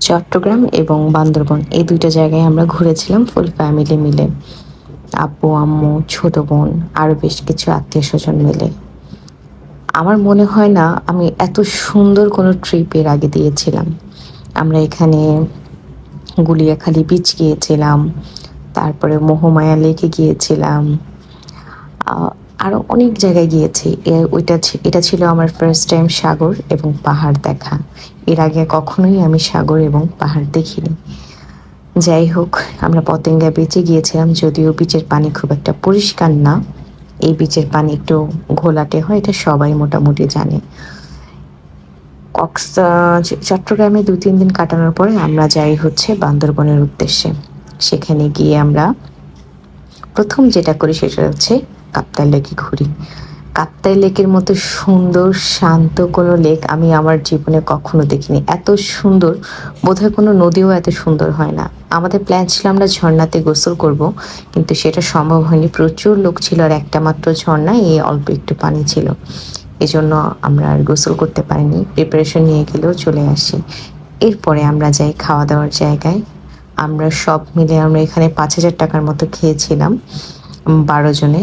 চট্টগ্রাম এবং বান্দরবন এই দুইটা জায়গায় আমরা ঘুরেছিলাম ফুল ফ্যামিলি মিলে। আব্বু, আম্মু, ছোট বোন আরও বেশ কিছু আত্মীয়স্বজন মিলে। আমার মনে হয় না আমি এত সুন্দর কোনো ট্রিপ এর আগে দিয়েছিলাম। আমরা এখানে গুলিয়াখালী বিচ গিয়েছিলাম, তারপরে মোহমায়া লেকে গিয়েছিলাম। আ আরও অনেক জায়গায় গিয়েছি। এটা ছিল আমার ফার্স্ট টাইম সাগর এবং পাহাড় দেখা। এর আগে কখনোই আমি সাগর এবং পাহাড় দেখিনি। যাই হোক, আমরা পতেঙ্গা বিচে গিয়েছিলাম, যদিও বিচের পানি খুব একটা পরিষ্কার না। এই বিচের পানি একটু ঘোলাটে হয়, এটা সবাই মোটামুটি জানে। চট্টগ্রামে ২-৩ দিন কাটানোর পরে আমরা যাই হচ্ছে বান্দরবনের উদ্দেশ্যে। সেখানে গিয়ে আমরা ১ম যেটা করি সেটা হচ্ছে কাপ্তাই লেকে ঘুরি। কাপ্তাই লেকের মতো সুন্দর শান্ত কোনো লেক আমি আমার জীবনে কখনো দেখিনি। এত সুন্দর, বোধহয় কোনো নদীও এত সুন্দর হয় না। আমাদের প্ল্যান ছিল আমরা ঝরনাতে গোসল করব, কিন্তু সেটা সম্ভব হয়নি। প্রচুর লোক ছিল আর একটা মাত্র ঝরনা, এই অল্প একটু পানি ছিল। এজন্য আমরা আর গোসল করতে পারিনি। প্রিপারেশন নিয়ে গেলেও চলে আসি। এরপরে আমরা যাই খাওয়া-দাওয়ার জায়গায়। আমরা এখানে ৳৫,০০০ মতো খেয়েছিলাম ১২ জনে।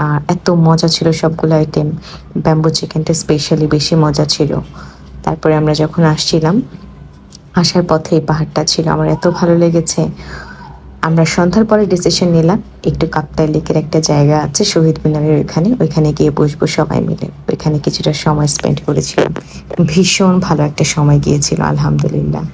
আর এত মজা ছিল সবগুলো আইটেম। ব্যাম্বু চিকেনটা স্পেশালি বেশি মজা ছিল। তারপরে আমরা যখন আসছিলাম, আসার পথে এই পাহাড়টা ছিল। আমার এত ভালো লেগেছে। আমরা সন্ধ্যার পরে ডিসিশন নিলাম একটু কাপ্তাই লেকের একটা জায়গা আছে শহীদ মিনারের ওইখানে গিয়ে বসবো সবাই মিলে। ওইখানে কিছুটা সময় স্পেন্ড করেছিলাম। ভীষণ ভালো একটা সময় গিয়েছিল আলহামদুলিল্লাহ।